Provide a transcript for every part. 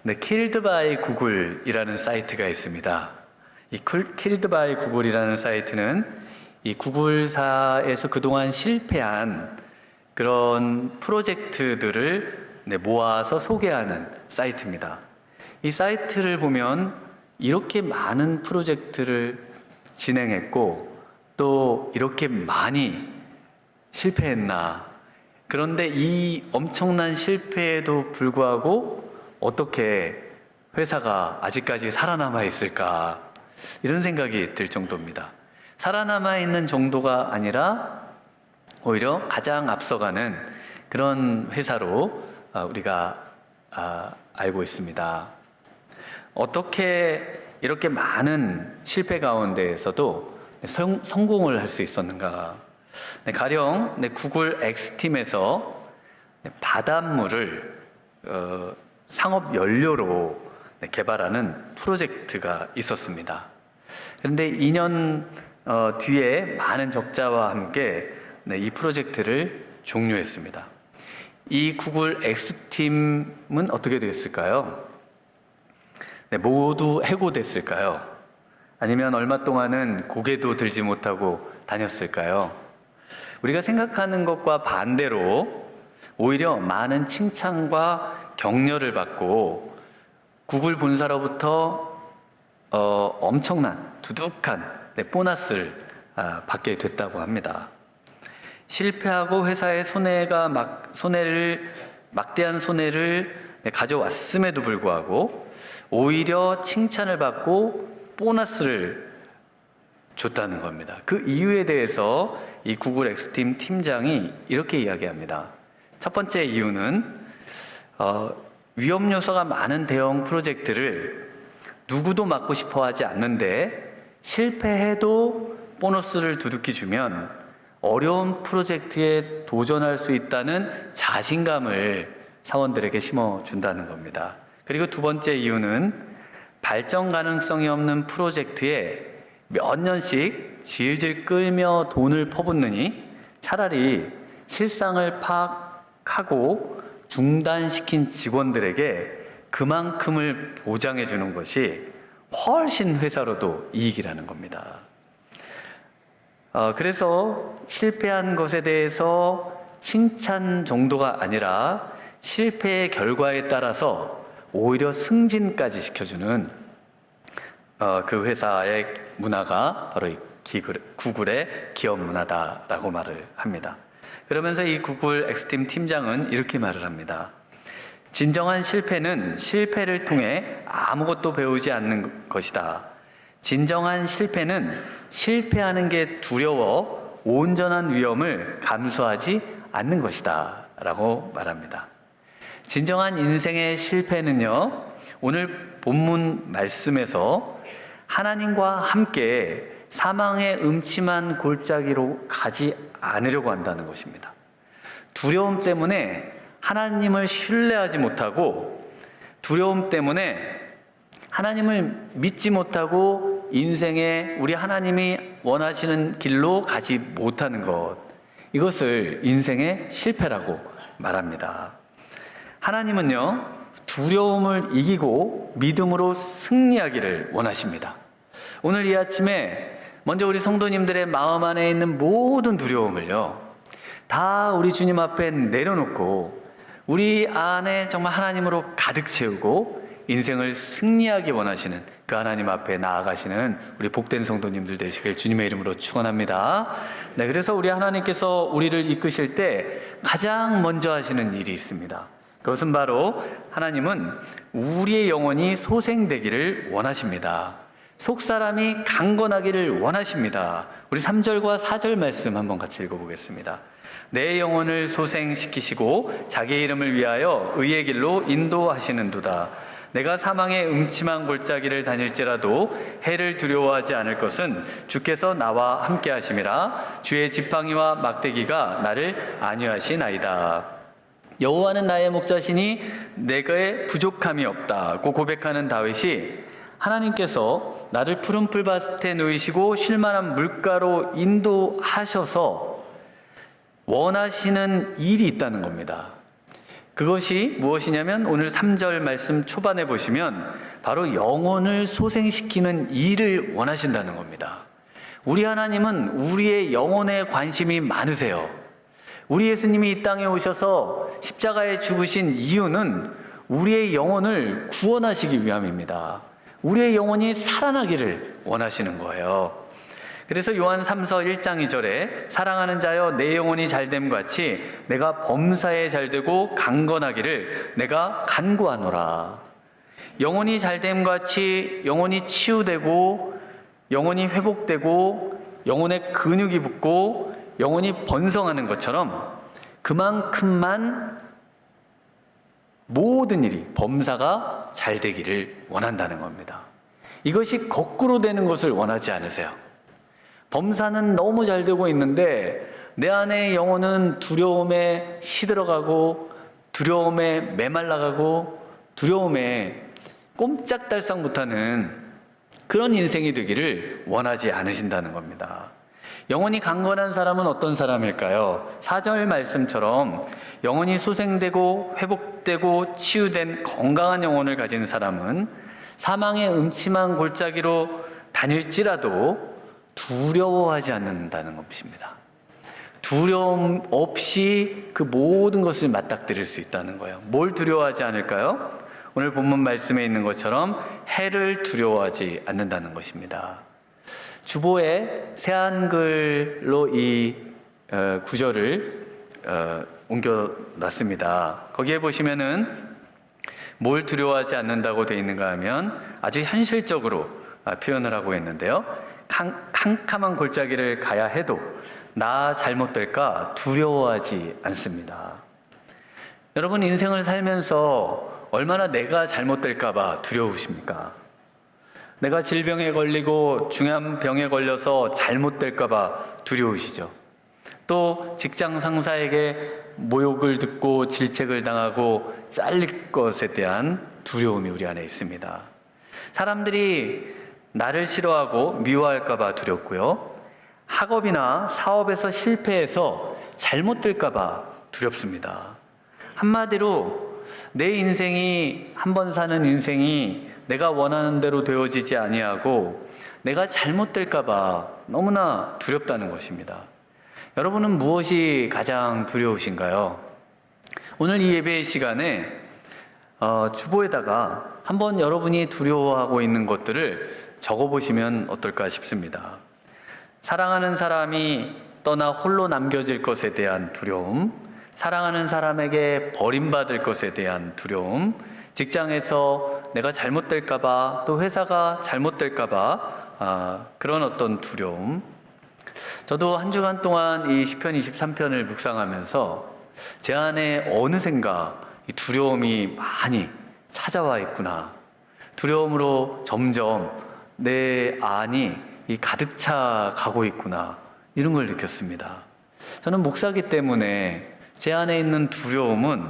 네, Killed by Google이라는 사이트가 있습니다. 이 Killed by Google이라는 사이트는 이 구글사에서 그동안 실패한 그런 프로젝트들을 모아서 소개하는 사이트입니다. 이 사이트를 보면 이렇게 많은 프로젝트를 진행했고 또 이렇게 많이 실패했나. 그런데 이 엄청난 실패에도 불구하고 어떻게 회사가 아직까지 살아남아 있을까, 이런 생각이 들 정도입니다. 살아남아 있는 정도가 아니라 오히려 가장 앞서가는 그런 회사로 우리가 알고 있습니다. 어떻게 이렇게 많은 실패 가운데에서도 성공을 할 수 있었는가? 가령 구글 X팀에서 바닷물을 상업 연료로 개발하는 프로젝트가 있었습니다. 그런데 2년 뒤에 많은 적자와 함께 이 프로젝트를 종료했습니다. 이 구글 X팀은 어떻게 됐을까요? 모두 해고됐을까요? 아니면 얼마 동안은 고개도 들지 못하고 다녔을까요? 우리가 생각하는 것과 반대로 오히려 많은 칭찬과 격려를 받고 구글 본사로부터 엄청난 두둑한 보너스를 받게 됐다고 합니다. 실패하고 회사의 막대한 손해를 가져왔음에도 불구하고 오히려 칭찬을 받고 보너스를 줬다는 겁니다. 그 이유에 대해서 이 구글 X팀 팀장이 이렇게 이야기합니다. 첫 번째 이유는 위험 요소가 많은 대형 프로젝트를 누구도 맡고 싶어 하지 않는데 실패해도 보너스를 두둑히 주면 어려운 프로젝트에 도전할 수 있다는 자신감을 사원들에게 심어준다는 겁니다. 그리고 두 번째 이유는 발전 가능성이 없는 프로젝트에 몇 년씩 질질 끌며 돈을 퍼붓느니 차라리 실상을 파악하고 중단시킨 직원들에게 그만큼을 보장해 주는 것이 훨씬 회사로도 이익이라는 겁니다. 그래서 실패한 것에 대해서 칭찬 정도가 아니라 실패의 결과에 따라서 오히려 승진까지 시켜주는 그 회사의 문화가 바로 이 구글의 기업 문화다라고 말을 합니다. 그러면서 이 구글 X팀 팀장은 이렇게 말을 합니다. 진정한 실패는 실패를 통해 아무것도 배우지 않는 것이다. 진정한 실패는 실패하는 게 두려워 온전한 위험을 감수하지 않는 것이다 라고 말합니다. 진정한 인생의 실패는요, 오늘 본문 말씀에서 하나님과 함께 사망의 음침한 골짜기로 가지 않으려고 한다는 것입니다. 두려움 때문에 하나님을 신뢰하지 못하고, 두려움 때문에 하나님을 믿지 못하고 인생에 우리 하나님이 원하시는 길로 가지 못하는 것, 이것을 인생의 실패라고 말합니다. 하나님은요, 두려움을 이기고 믿음으로 승리하기를 원하십니다. 오늘 이 아침에 먼저 우리 성도님들의 마음 안에 있는 모든 두려움을요, 다 우리 주님 앞에 내려놓고 우리 안에 정말 하나님으로 가득 채우고 인생을 승리하기 원하시는 그 하나님 앞에 나아가시는 우리 복된 성도님들 되시길 주님의 이름으로 축원합니다. 네, 그래서 우리 하나님께서 우리를 이끄실 때 가장 먼저 하시는 일이 있습니다. 그것은 바로 하나님은 우리의 영혼이 소생되기를 원하십니다. 속사람이 강건하기를 원하십니다. 우리 3절과 4절 말씀 한번 같이 읽어보겠습니다. 내 영혼을 소생시키시고 자기 이름을 위하여 의의 길로 인도하시는도다. 내가 사망의 음침한 골짜기를 다닐지라도 해를 두려워하지 않을 것은 주께서 나와 함께 하심이라. 주의 지팡이와 막대기가 나를 안위하시나이다. 여호와는 나의 목자시니 내게 부족함이 없다고 고백하는 다윗이 하나님께서 나를 푸른 풀밭에 누이시고 쉴만한 물가로 인도하셔서 원하시는 일이 있다는 겁니다. 그것이 무엇이냐면 오늘 3절 말씀 초반에 보시면 바로 영혼을 소생시키는 일을 원하신다는 겁니다. 우리 하나님은 우리의 영혼에 관심이 많으세요. 우리 예수님이 이 땅에 오셔서 십자가에 죽으신 이유는 우리의 영혼을 구원하시기 위함입니다. 우리의 영혼이 살아나기를 원하시는 거예요. 그래서 요한 3서 1장 2절에 사랑하는 자여 내 영혼이 잘됨 같이 내가 범사에 잘되고 강건하기를 내가 간구하노라. 영혼이 잘됨 같이 영혼이 치유되고 영혼이 회복되고 영혼의 근육이 붙고 영혼이 번성하는 것처럼 그만큼만 모든 일이 범사가 잘 되기를 원한다는 겁니다. 이것이 거꾸로 되는 것을 원하지 않으세요. 범사는 너무 잘 되고 있는데 내 안의 영혼은 두려움에 시들어가고 두려움에 메말라가고 두려움에 꼼짝달싹 못하는 그런 인생이 되기를 원하지 않으신다는 겁니다. 영혼이 강건한 사람은 어떤 사람일까요? 4절 말씀처럼 영혼이 소생되고 회복되고 치유된 건강한 영혼을 가진 사람은 사망의 음침한 골짜기로 다닐지라도 두려워하지 않는다는 것입니다. 두려움 없이 그 모든 것을 맞닥뜨릴 수 있다는 거예요. 뭘 두려워하지 않을까요? 오늘 본문 말씀에 있는 것처럼 해를 두려워하지 않는다는 것입니다. 주보에 새한글로 이 구절을 옮겨놨습니다. 거기에 보시면은 뭘 두려워하지 않는다고 되어 있는가 하면 아주 현실적으로 표현을 하고 있는데요. 캄캄한 골짜기를 가야 해도 나 잘못될까 두려워하지 않습니다. 여러분 인생을 살면서 얼마나 내가 잘못될까 봐 두려우십니까? 내가 질병에 걸리고 중요한 병에 걸려서 잘못될까 봐 두려우시죠. 또 직장 상사에게 모욕을 듣고 질책을 당하고 잘릴 것에 대한 두려움이 우리 안에 있습니다. 사람들이 나를 싫어하고 미워할까 봐 두렵고요. 학업이나 사업에서 실패해서 잘못될까 봐 두렵습니다. 한마디로 내 인생이 한 번 사는 인생이 내가 원하는 대로 되어지지 아니하고 내가 잘못될까 봐 너무나 두렵다는 것입니다. 여러분은 무엇이 가장 두려우신가요? 오늘 이 예배의 시간에 주보에다가 한번 여러분이 두려워하고 있는 것들을 적어보시면 어떨까 싶습니다. 사랑하는 사람이 떠나 홀로 남겨질 것에 대한 두려움, 사랑하는 사람에게 버림받을 것에 대한 두려움, 직장에서 내가 잘못될까봐, 또 회사가 잘못될까봐 그런 어떤 두려움. 저도 한 주간 동안 이 시편 23편을 묵상하면서 제 안에 어느샌가 이 두려움이 많이 찾아와 있구나. 두려움으로 점점 내 안이 이 가득 차 가고 있구나. 이런 걸 느꼈습니다. 저는 목사기 때문에 제 안에 있는 두려움은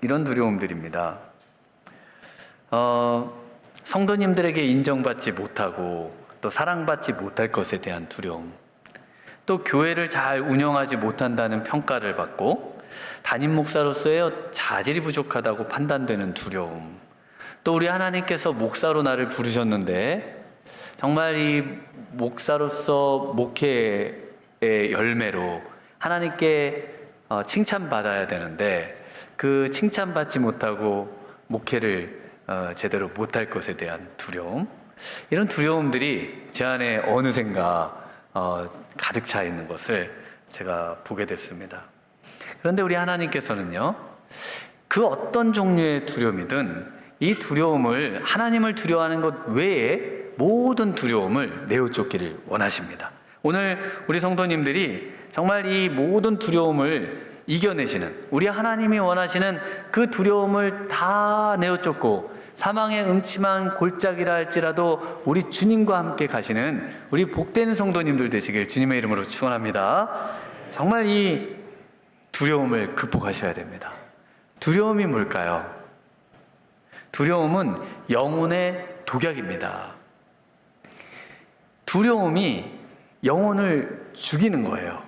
이런 두려움들입니다. 성도님들에게 인정받지 못하고 또 사랑받지 못할 것에 대한 두려움, 또 교회를 잘 운영하지 못한다는 평가를 받고 담임 목사로서의 자질이 부족하다고 판단되는 두려움, 또 우리 하나님께서 목사로 나를 부르셨는데 정말 이 목사로서 목회의 열매로 하나님께 칭찬받아야 되는데 그 칭찬받지 못하고 목회를 제대로 못할 것에 대한 두려움, 이런 두려움들이 제 안에 어느샌가 가득 차 있는 것을 제가 보게 됐습니다. 그런데 우리 하나님께서는요, 그 어떤 종류의 두려움이든 이 두려움을, 하나님을 두려워하는 것 외에 모든 두려움을 내어쫓기를 원하십니다. 오늘 우리 성도님들이 정말 이 모든 두려움을 이겨내시는, 우리 하나님이 원하시는 그 두려움을 다 내어쫓고 사망의 음침한 골짜기라 할지라도 우리 주님과 함께 가시는 우리 복된 성도님들 되시길 주님의 이름으로 축원합니다. 정말 이 두려움을 극복하셔야 됩니다. 두려움이 뭘까요? 두려움은 영혼의 독약입니다. 두려움이 영혼을 죽이는 거예요.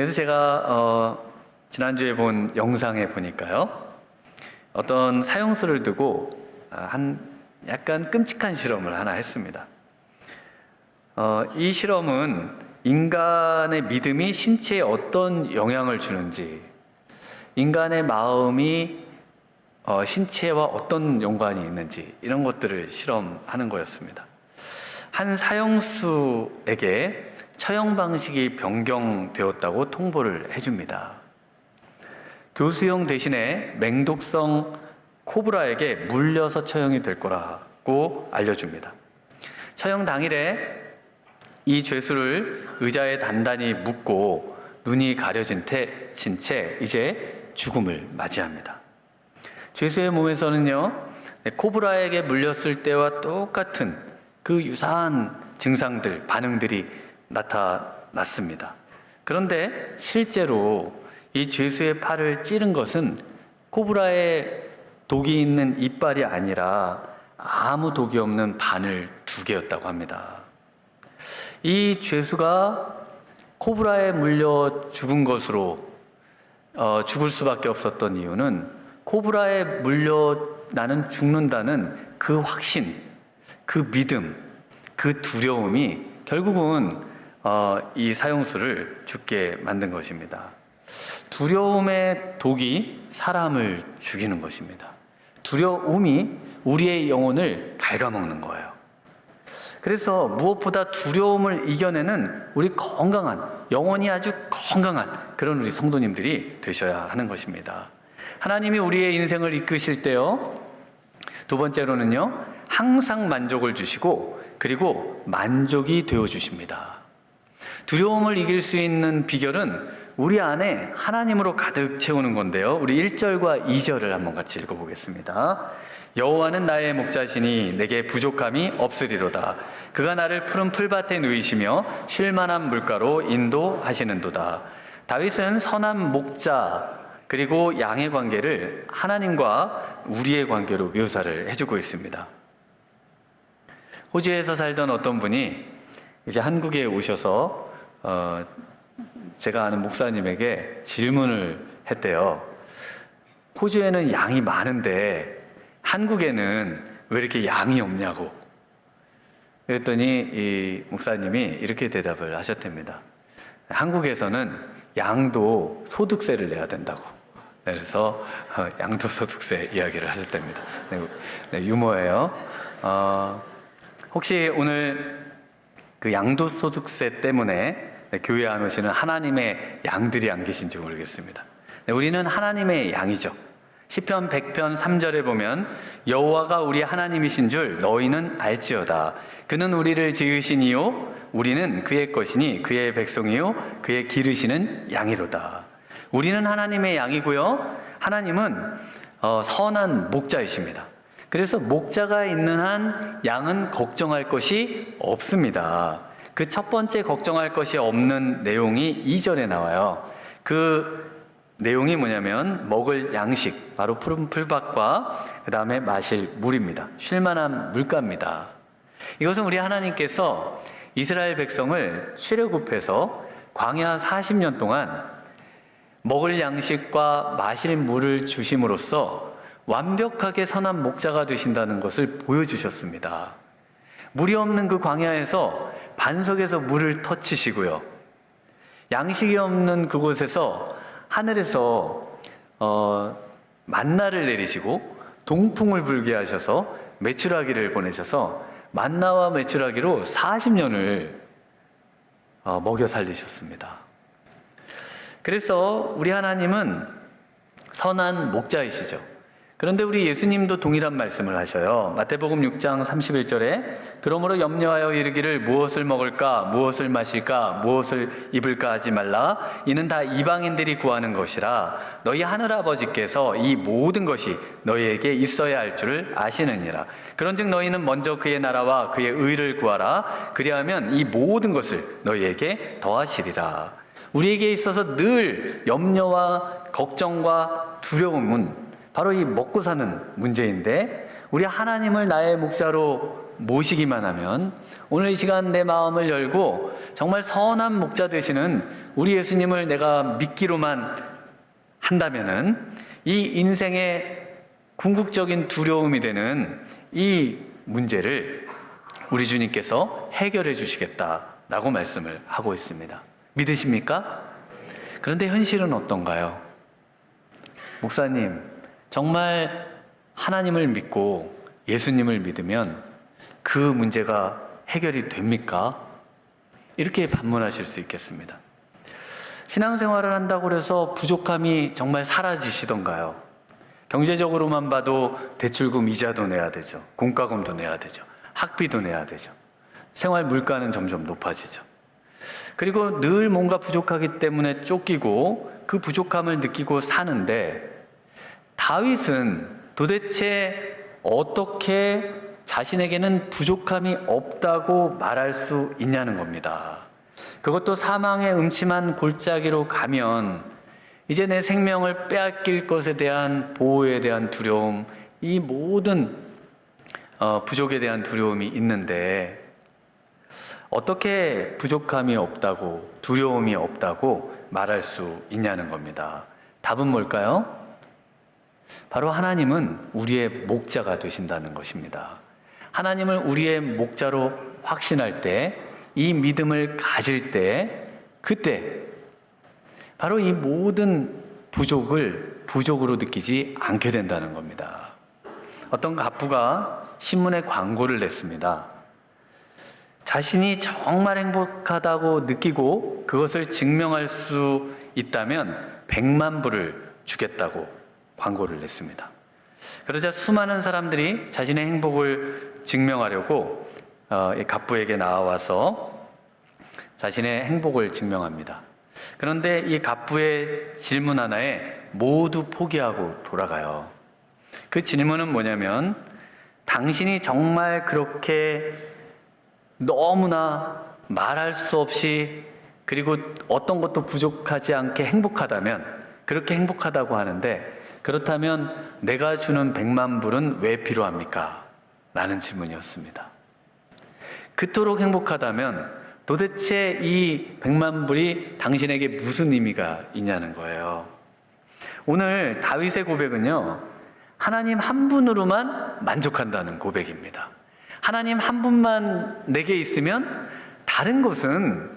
그래서 제가 지난주에 본 영상에 보니까요, 어떤 사형수를 두고 한 약간 끔찍한 실험을 하나 했습니다. 이 실험은 인간의 믿음이 신체에 어떤 영향을 주는지, 인간의 마음이 신체와 어떤 연관이 있는지, 이런 것들을 실험하는 거였습니다. 한 사형수에게 처형 방식이 변경되었다고 통보를 해줍니다. 교수형 대신에 맹독성 코브라에게 물려서 처형이 될 거라고 알려줍니다. 처형 당일에 이 죄수를 의자에 단단히 묶고 눈이 가려진 채 이제 죽음을 맞이합니다. 죄수의 몸에서는요, 코브라에게 물렸을 때와 똑같은 그 유사한 증상들, 반응들이 나타났습니다. 그런데 실제로 이 죄수의 팔을 찌른 것은 코브라의 독이 있는 이빨이 아니라 아무 독이 없는 바늘 2개였다고 합니다. 이 죄수가 코브라에 물려 죽은 것으로 죽을 수밖에 없었던 이유는 코브라에 물려 나는 죽는다는 그 확신, 그 믿음, 그 두려움이 결국은 이 사형수를 죽게 만든 것입니다. 두려움의 독이 사람을 죽이는 것입니다. 두려움이 우리의 영혼을 갉아먹는 거예요. 그래서 무엇보다 두려움을 이겨내는 우리 건강한, 영혼이 아주 건강한 그런 우리 성도님들이 되셔야 하는 것입니다. 하나님이 우리의 인생을 이끄실 때요, 두 번째로는요, 항상 만족을 주시고 그리고 만족이 되어 주십니다. 두려움을 이길 수 있는 비결은 우리 안에 하나님으로 가득 채우는 건데요, 우리 1절과 2절을 한번 같이 읽어보겠습니다. 여호와는 나의 목자시니 내게 부족함이 없으리로다. 그가 나를 푸른 풀밭에 누이시며 쉴만한 물가로 인도하시는도다. 다윗은 선한 목자 그리고 양의 관계를 하나님과 우리의 관계로 묘사를 해주고 있습니다. 호주에서 살던 어떤 분이 이제 한국에 오셔서 제가 아는 목사님에게 질문을 했대요. 호주에는 양이 많은데 한국에는 왜 이렇게 양이 없냐고. 그랬더니 이 목사님이 이렇게 대답을 하셨답니다. 한국에서는 양도 소득세를 내야 된다고. 그래서 양도소득세 이야기를 하셨답니다. 네, 유머예요. 혹시 오늘 그 양도소득세 때문에 교회 안 오시는 하나님의 양들이 안 계신지 모르겠습니다. 우리는 하나님의 양이죠. 시편 100편 3절에 보면 여호와가 우리 하나님이신 줄 너희는 알지어다. 그는 우리를 지으시니요 우리는 그의 것이니 그의 백성이요 그의 기르시는 양이로다. 우리는 하나님의 양이고요, 하나님은 선한 목자이십니다. 그래서 목자가 있는 한 양은 걱정할 것이 없습니다. 그 첫 번째 걱정할 것이 없는 내용이 2절에 나와요. 그 내용이 뭐냐면 먹을 양식, 바로 푸른 풀밭과 그 다음에 마실 물입니다. 쉴만한 물가입니다. 이것은 우리 하나님께서 이스라엘 백성을 출애굽해서 광야 40년 동안 먹을 양식과 마실 물을 주심으로써 완벽하게 선한 목자가 되신다는 것을 보여주셨습니다. 물이 없는 그 광야에서 반석에서 물을 터치시고요, 양식이 없는 그곳에서 하늘에서 만나를 내리시고 동풍을 불게 하셔서 메추라기를 보내셔서 만나와 메추라기로 40년을 먹여 살리셨습니다. 그래서 우리 하나님은 선한 목자이시죠. 그런데 우리 예수님도 동일한 말씀을 하셔요. 마태복음 6장 31절에 그러므로 염려하여 이르기를 무엇을 먹을까, 무엇을 마실까, 무엇을 입을까 하지 말라. 이는 다 이방인들이 구하는 것이라. 너희 하늘아버지께서 이 모든 것이 너희에게 있어야 할 줄을 아시느니라. 그런즉 너희는 먼저 그의 나라와 그의 의를 구하라. 그리하면 이 모든 것을 너희에게 더하시리라. 우리에게 있어서 늘 염려와 걱정과 두려움은 바로 이 먹고 사는 문제인데, 우리 하나님을 나의 목자로 모시기만 하면, 오늘 이 시간 내 마음을 열고 정말 선한 목자 되시는 우리 예수님을 내가 믿기로만 한다면은 이 인생의 궁극적인 두려움이 되는 이 문제를 우리 주님께서 해결해 주시겠다라고 말씀을 하고 있습니다. 믿으십니까? 그런데 현실은 어떤가요? 목사님, 정말 하나님을 믿고 예수님을 믿으면 그 문제가 해결이 됩니까? 이렇게 반문하실 수 있겠습니다. 신앙생활을 한다고 해서 부족함이 정말 사라지시던가요? 경제적으로만 봐도 대출금 이자도 내야 되죠. 공과금도 내야 되죠. 학비도 내야 되죠. 생활 물가는 점점 높아지죠. 그리고 늘 뭔가 부족하기 때문에 쫓기고 그 부족함을 느끼고 사는데, 다윗은 도대체 어떻게 자신에게는 부족함이 없다고 말할 수 있냐는 겁니다. 그것도 사망의 음침한 골짜기로 가면 이제 내 생명을 빼앗길 것에 대한 보호에 대한 두려움, 이 모든 부족에 대한 두려움이 있는데 어떻게 부족함이 없다고, 두려움이 없다고 말할 수 있냐는 겁니다. 답은 뭘까요? 바로 하나님은 우리의 목자가 되신다는 것입니다. 하나님을 우리의 목자로 확신할 때, 이 믿음을 가질 때, 그때 바로 이 모든 부족을 부족으로 느끼지 않게 된다는 겁니다. 어떤 갑부가 신문에 광고를 냈습니다. 자신이 정말 행복하다고 느끼고 그것을 증명할 수 있다면 100만 불을 주겠다고 광고를 냈습니다. 그러자 수많은 사람들이 자신의 행복을 증명하려고 이 갑부에게 나와서 자신의 행복을 증명합니다. 그런데 이 갑부의 질문 하나에 모두 포기하고 돌아가요. 그 질문은 뭐냐면, 당신이 정말 그렇게 너무나 말할 수 없이, 그리고 어떤 것도 부족하지 않게 행복하다면, 그렇게 행복하다고 하는데, 그렇다면 내가 주는 100만 불은 왜 필요합니까? 라는 질문이었습니다. 그토록 행복하다면 도대체 이 100만 불이 당신에게 무슨 의미가 있냐는 거예요. 오늘 다윗의 고백은요, 하나님 한 분으로만 만족한다는 고백입니다. 하나님 한 분만 내게 있으면 다른 것은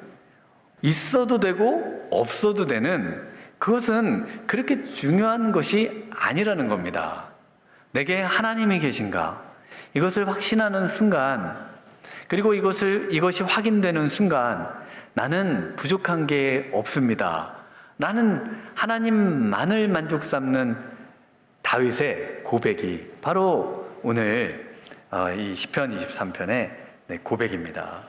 있어도 되고 없어도 되는, 그것은 그렇게 중요한 것이 아니라는 겁니다. 내게 하나님이 계신가? 이것을 확신하는 순간, 그리고 이것이 확인되는 순간, 나는 부족한 게 없습니다. 나는 하나님만을 만족 삼는 다윗의 고백이 바로 오늘 이 시편 23편의 고백입니다.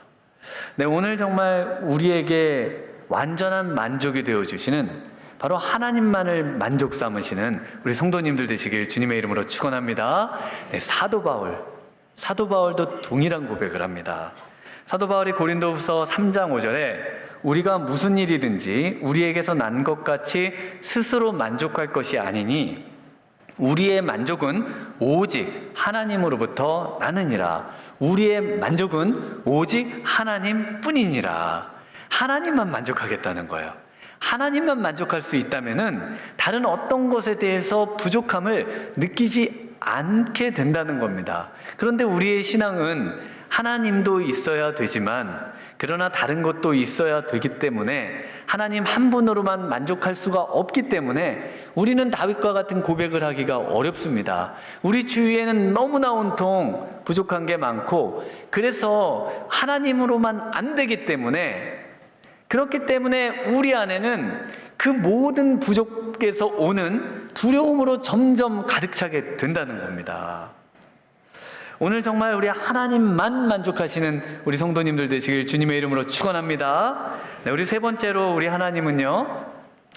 네, 오늘 정말 우리에게 완전한 만족이 되어주시는, 바로 하나님만을 만족 삼으시는 우리 성도님들 되시길 주님의 이름으로 축원합니다. 네, 사도 바울도 동일한 고백을 합니다. 사도 바울이 고린도후서 3장 5절에 우리가 무슨 일이든지 우리에게서 난 것 같이 스스로 만족할 것이 아니니 우리의 만족은 오직 하나님으로부터 나느니라. 우리의 만족은 오직 하나님 뿐이니라. 하나님만 만족하겠다는 거예요. 하나님만 만족할 수 있다면은 다른 어떤 것에 대해서 부족함을 느끼지 않게 된다는 겁니다. 그런데 우리의 신앙은 하나님도 있어야 되지만, 그러나 다른 것도 있어야 되기 때문에 하나님 한 분으로만 만족할 수가 없기 때문에 우리는 다윗과 같은 고백을 하기가 어렵습니다. 우리 주위에는 너무나 온통 부족한 게 많고, 그래서 하나님으로만 안 되기 때문에, 그렇기 때문에 우리 안에는 그 모든 부족에서 오는 두려움으로 점점 가득 차게 된다는 겁니다. 오늘 정말 우리 하나님만 만족하시는 우리 성도님들 되시길 주님의 이름으로 축원합니다. 네, 우리 세 번째로, 우리 하나님은요,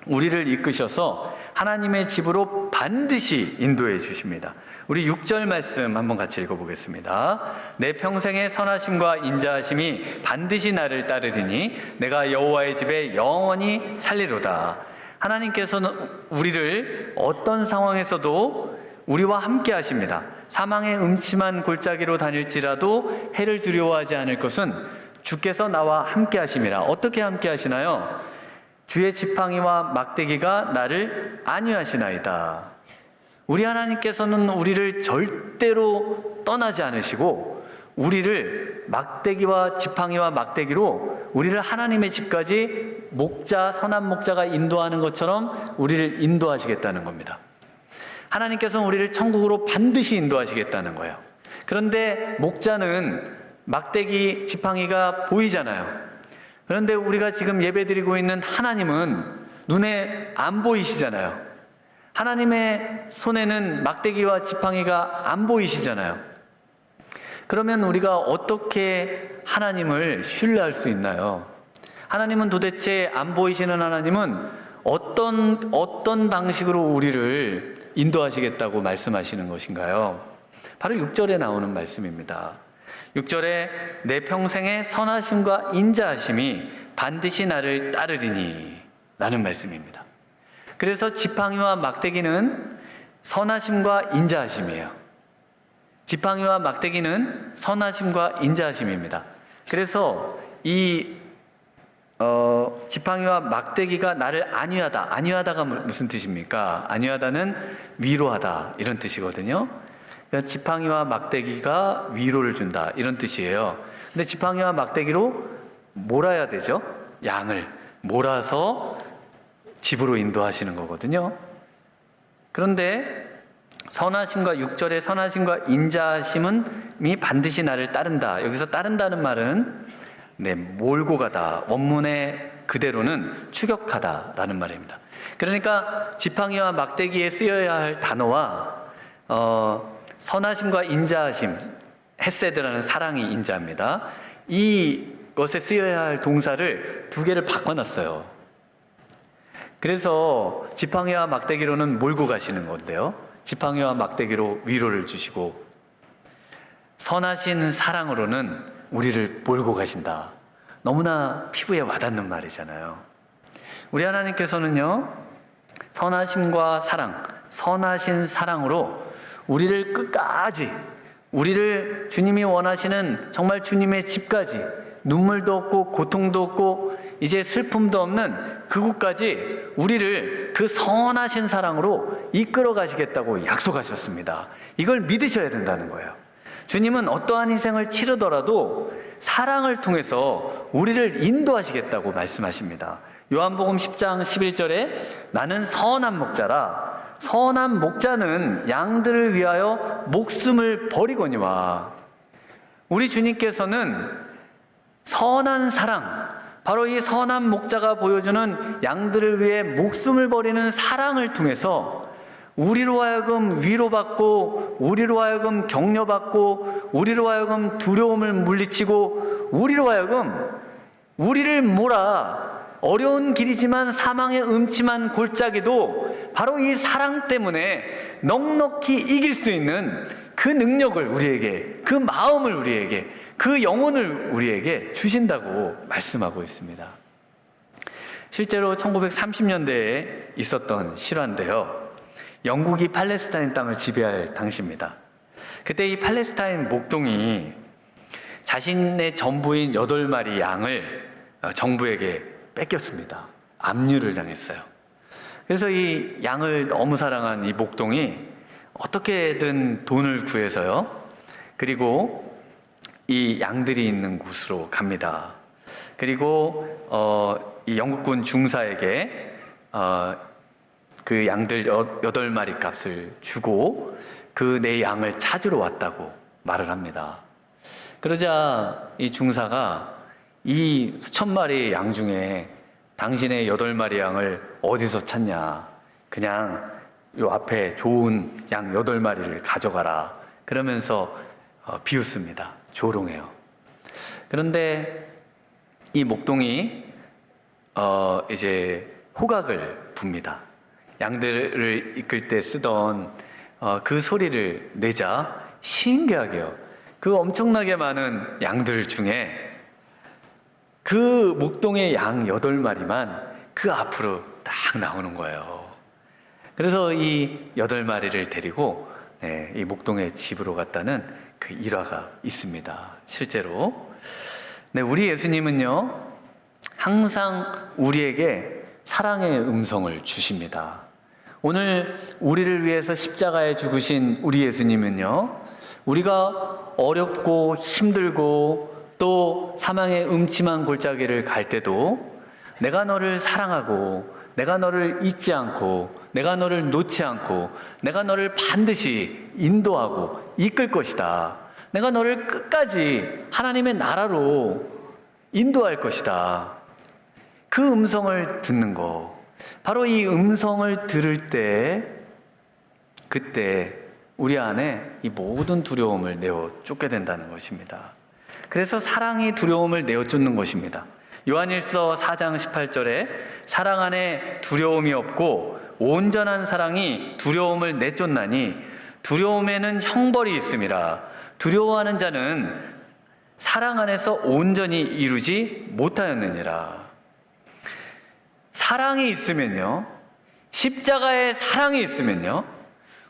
우리를 이끄셔서 하나님의 집으로 반드시 인도해 주십니다. 우리 6절 말씀 한번 같이 읽어보겠습니다. 내 평생의 선하심과 인자하심이 반드시 나를 따르리니 내가 여호와의 집에 영원히 살리로다. 하나님께서는 우리를 어떤 상황에서도 우리와 함께 하십니다. 사망의 음침한 골짜기로 다닐지라도 해를 두려워하지 않을 것은 주께서 나와 함께 하심이라. 어떻게 함께 하시나요? 주의 지팡이와 막대기가 나를 안위하시나이다. 우리 하나님께서는 우리를 절대로 떠나지 않으시고 우리를 막대기와 지팡이와 막대기로 우리를 하나님의 집까지 목자, 선한 목자가 인도하는 것처럼 우리를 인도하시겠다는 겁니다. 하나님께서는 우리를 천국으로 반드시 인도하시겠다는 거예요. 그런데 목자는 막대기, 지팡이가 보이잖아요. 그런데 우리가 지금 예배드리고 있는 하나님은 눈에 안 보이시잖아요. 하나님의 손에는 막대기와 지팡이가 안 보이시잖아요. 그러면 우리가 어떻게 하나님을 신뢰할 수 있나요? 하나님은 도대체 안 보이시는 하나님은 어떤 방식으로 우리를 인도하시겠다고 말씀하시는 것인가요? 바로 6절에 나오는 말씀입니다. 6절에 내 평생의 선하심과 인자하심이 반드시 나를 따르리니 라는 말씀입니다. 그래서 지팡이와 막대기는 선하심과 인자하심이에요. 지팡이와 막대기는 선하심과 인자하심입니다. 그래서 이 지팡이와 막대기가 나를 안위하다. 안위하다가 무슨 뜻입니까? 안위하다는 위로하다 이런 뜻이거든요. 그러니까 지팡이와 막대기가 위로를 준다 이런 뜻이에요. 근데 지팡이와 막대기로 몰아야 되죠. 양을 몰아서 집으로 인도하시는 거거든요. 그런데 선하심과 6절의 선하심과 인자하심이 반드시 나를 따른다. 여기서 따른다는 말은 몰고 가다. 원문의 그대로는 추격하다라는 말입니다. 그러니까 지팡이와 막대기에 쓰여야 할 단어와 선하심과 인자하심, 헤세드라는 사랑이 인자입니다. 이것에 쓰여야 할 동사를 두 개를 바꿔놨어요. 그래서 지팡이와 막대기로는 몰고 가시는 건데요. 지팡이와 막대기로 위로를 주시고 선하신 사랑으로는 우리를 몰고 가신다. 너무나 피부에 와닿는 말이잖아요. 우리 하나님께서는요, 선하심과 사랑, 선하신 사랑으로 우리를 끝까지, 우리를 주님이 원하시는 정말 주님의 집까지, 눈물도 없고 고통도 없고 이제 슬픔도 없는 그곳까지 우리를 그 선하신 사랑으로 이끌어 가시겠다고 약속하셨습니다. 이걸 믿으셔야 된다는 거예요. 주님은 어떠한 희생을 치르더라도 사랑을 통해서 우리를 인도하시겠다고 말씀하십니다. 요한복음 10장 11절에 나는 선한 목자라. 선한 목자는 양들을 위하여 목숨을 버리거니와. 우리 주님께서는 선한 사랑, 바로 이 선한 목자가 보여주는 양들을 위해 목숨을 버리는 사랑을 통해서 우리로 하여금 위로받고, 우리로 하여금 격려받고, 우리로 하여금 두려움을 물리치고, 우리로 하여금 우리를 몰아 어려운 길이지만 사망의 음침한 골짜기도 바로 이 사랑 때문에 넉넉히 이길 수 있는 그 능력을 우리에게, 그 마음을 우리에게, 그 영혼을 우리에게 주신다고 말씀하고 있습니다. 실제로 1930년대에 있었던 실화인데요. 영국이 팔레스타인 땅을 지배할 당시입니다. 그때 이 팔레스타인 목동이 자신의 전부인 8마리 양을 정부에게 뺏겼습니다. 압류를 당했어요. 그래서 이 양을 너무 사랑한 이 목동이 어떻게든 돈을 구해서요. 그리고 이 양들이 있는 곳으로 갑니다. 그리고 이 영국군 중사에게 그 양들 8마리 값을 주고 그 내 양을 찾으러 왔다고 말을 합니다. 그러자 이 중사가 이 수천 마리의 양 중에 당신의 8마리 양을 어디서 찾냐? 그냥 요 앞에 좋은 양 8마리를 가져가라. 그러면서 비웃습니다. 조롱해요. 그런데 이 목동이 이제 호각을 붑니다. 양들을 이끌 때 쓰던 그 소리를 내자 신기하게요. 그 엄청나게 많은 양들 중에 그 목동의 양 8마리만 그 앞으로 딱 나오는 거예요. 그래서 이 8마리를 데리고 이 목동의 집으로 갔다는 그 일화가 있습니다. 실제로. 우리 예수님은요, 항상 우리에게 사랑의 음성을 주십니다. 오늘 우리를 위해서 십자가에 죽으신 우리 예수님은요, 우리가 어렵고 힘들고 또 사망의 음침한 골짜기를 갈 때도 내가 너를 사랑하고 내가 너를 잊지 않고 내가 너를 놓지 않고 내가 너를 반드시 인도하고 이끌 것이다. 내가 너를 끝까지 하나님의 나라로 인도할 것이다. 그 음성을 듣는 거, 바로 이 음성을 들을 때 그때 우리 안에 이 모든 두려움을 내어 쫓게 된다는 것입니다. 그래서 사랑이 두려움을 내어 쫓는 것입니다. 요한일서 4장 18절에 사랑 안에 두려움이 없고 온전한 사랑이 두려움을 내쫓나니 두려움에는 형벌이 있음이라. 두려워하는 자는 사랑 안에서 온전히 이루지 못하였느니라. 사랑이 있으면요, 십자가의 사랑이 있으면요,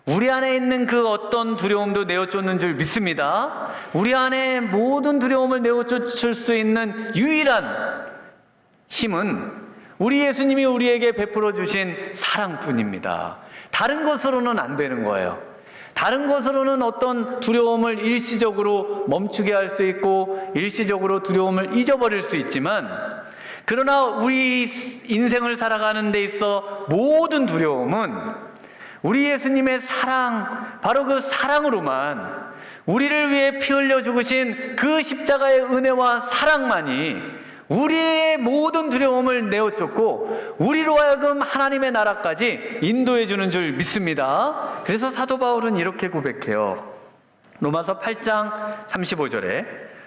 우리 안에 있는 그 어떤 두려움도 내어쫓는 줄 믿습니다. 우리 안에 모든 두려움을 내어쫓을 수 있는 유일한 힘은 우리 예수님이 우리에게 베풀어 주신 사랑뿐입니다. 다른 것으로는 안 되는 거예요. 다른 것으로는 어떤 두려움을 일시적으로 멈추게 할 수 있고 일시적으로 두려움을 잊어버릴 수 있지만, 그러나 우리 인생을 살아가는 데 있어 모든 두려움은 우리 예수님의 사랑, 바로 그 사랑으로만, 우리를 위해 피 흘려 죽으신 그 십자가의 은혜와 사랑만이 우리의 모든 두려움을 내어쫓고 우리로 하여금 하나님의 나라까지 인도해 주는 줄 믿습니다. 그래서 사도 바울은 이렇게 고백해요. 로마서 8장 35절에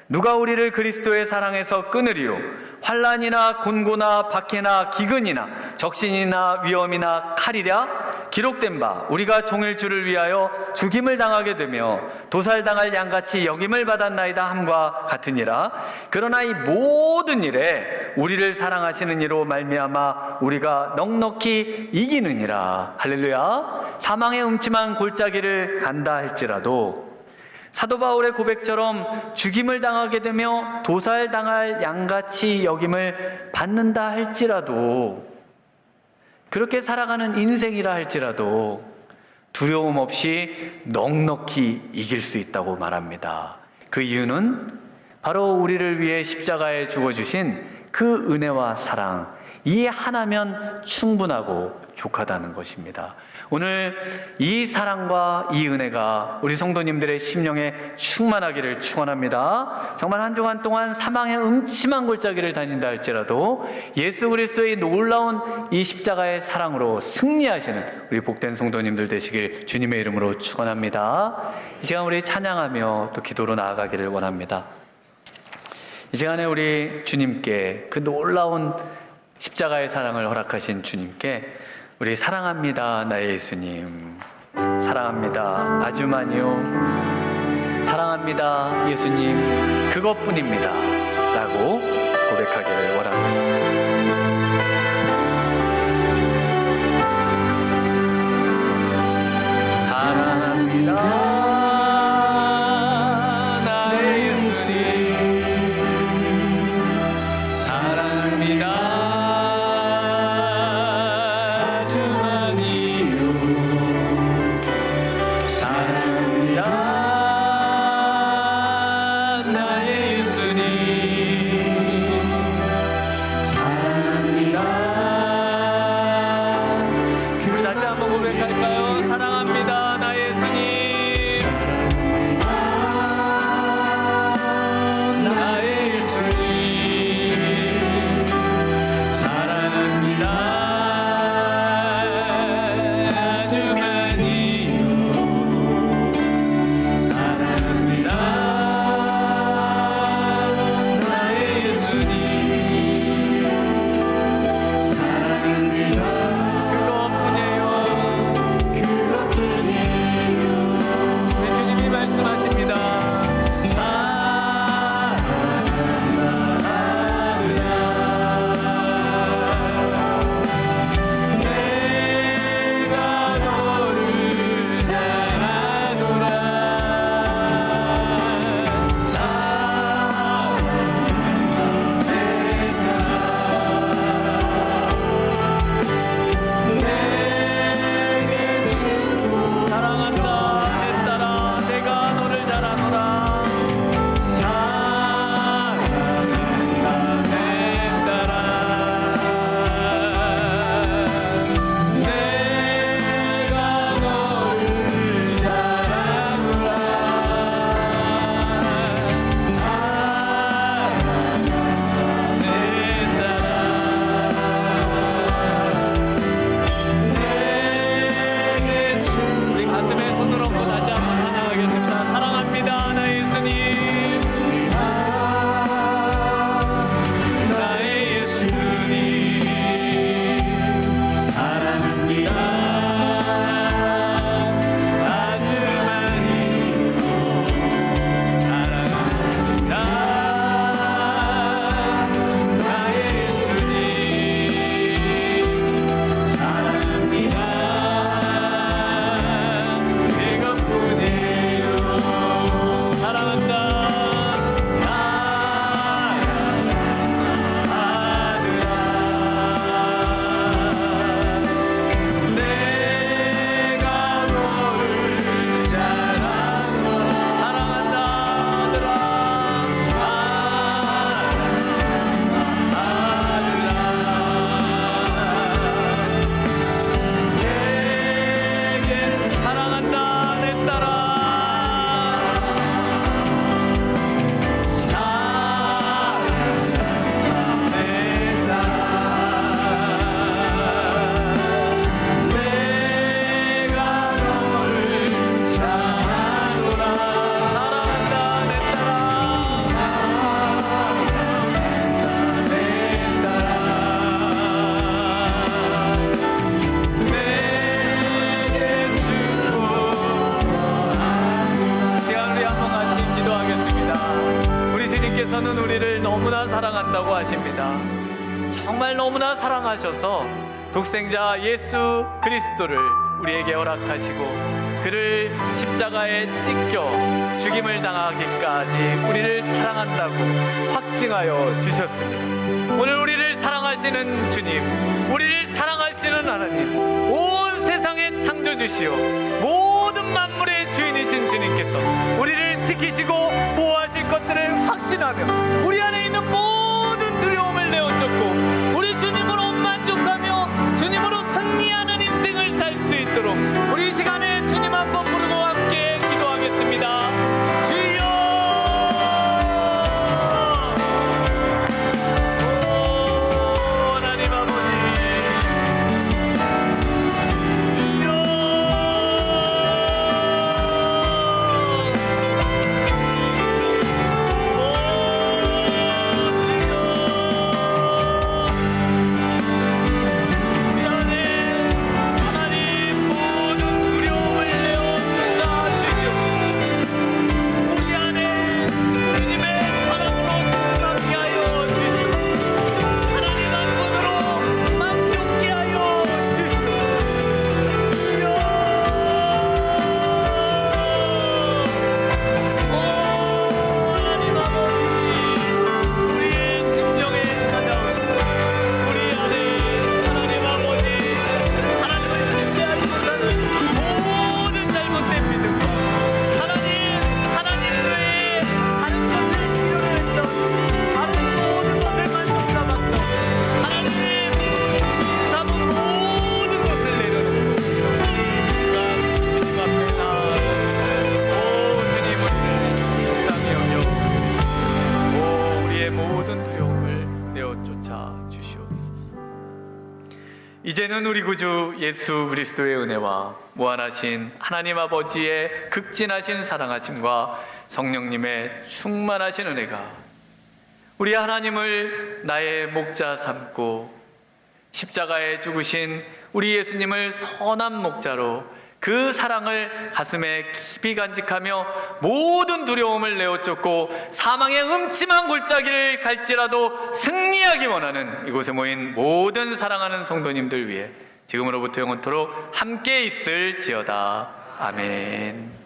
누가 우리를 그리스도의 사랑에서 끊으리요? 환난이나 곤고나 박해나 기근이나 적신이나 위험이나 칼이랴? 기록된 바 우리가 종일 주를 위하여 죽임을 당하게 되며 도살당할 양같이 여김을 받았나이다 함과 같으니라. 그러나 이 모든 일에 우리를 사랑하시는 이로 말미암아 우리가 넉넉히 이기느니라. 할렐루야. 사망의 음침한 골짜기를 간다 할지라도 사도 바울의 고백처럼 죽임을 당하게 되며 도살당할 양같이 여김을 받는다 할지라도, 그렇게 살아가는 인생이라 할지라도 두려움 없이 넉넉히 이길 수 있다고 말합니다. 그 이유는 바로 우리를 위해 십자가에 죽어주신 그 은혜와 사랑, 이 하나면 충분하고 족하다는 것입니다. 오늘 이 사랑과 이 은혜가 우리 성도님들의 심령에 충만하기를 축원합니다. 정말 한 주간 동안 사망의 음침한 골짜기를 다닌다 할지라도 예수 그리스도의 놀라운 이 십자가의 사랑으로 승리하시는 우리 복된 성도님들 되시길 주님의 이름으로 축원합니다. 이 시간 우리 찬양하며 또 기도로 나아가기를 원합니다. 이 시간에 우리 주님께, 그 놀라운 십자가의 사랑을 허락하신 주님께 우리 사랑합니다 나의 예수님, 사랑합니다 아주 많이요, 사랑합니다 예수님 그것뿐입니다 라고 고백하기를 원합니다. 사랑합니다 너무나 사랑한다고 하십니다. 정말 너무나 사랑하셔서 독생자 예수 그리스도를 우리에게 허락하시고 그를 십자가에 찢겨 죽임을 당하기까지 우리를 사랑한다고 확증하여 주셨습니다. 오늘 우리를 사랑하시는 주님, 우리를 사랑하시는 하나님, 온 세상의 창조주시오 모든 만물의 주인이신 주님께서 우리를 지키시고 보호하실 것들을 확신하며 우리 안에 있는 모든 두려움을 내어쫓고 우리 주님으로 만족하며 주님으로 승리하는 인생을 살 수 있도록 우리 이 시간에 주님 한번 부르고 함께 기도하겠습니다. 주여, 오 하나님 아버지, 주여, 우리 안에 하나님 모든 두려움을 내어쫓아 주시옵소서. 우리 안에 주님의 사랑으로 충만케 하여 주시옵소서. 하나님 한 분으로 만족케 하여 주시옵소서. 주여, 오 하나님 아버지, 우리의 심령에 찾아오시고 우리 안에 하나님 아버지, 하나님을 신뢰하지 못하는 모든 잘못된 믿음과 하나님 외에 다른 것을 필요로 했던 다른 모든 것을 만족삼았던 하나님 삼은 모든 것을 내려놓고 이 시간 주님 앞에 나아가 오 주님 우리를 불쌍히 여겨 오 우리의 모든 두려움을 내어쫓아 주시옵소서. 이제는 우리 구주 예수 그리스도의 은혜와 무한하신 하나님 아버지의 극진하신 사랑하심과 성령님의 충만하신 은혜가 우리 하나님을 나의 목자 삼고 십자가에 죽으신 우리 예수님을 선한 목자로 그 사랑을 가슴에 깊이 간직하며 모든 두려움을 내어쫓고 사망의 음침한 골짜기를 갈지라도 승리하기 원하는 이곳에 모인 모든 사랑하는 성도님들 위해 지금으로부터 영원토록 함께 있을지어다. 아멘.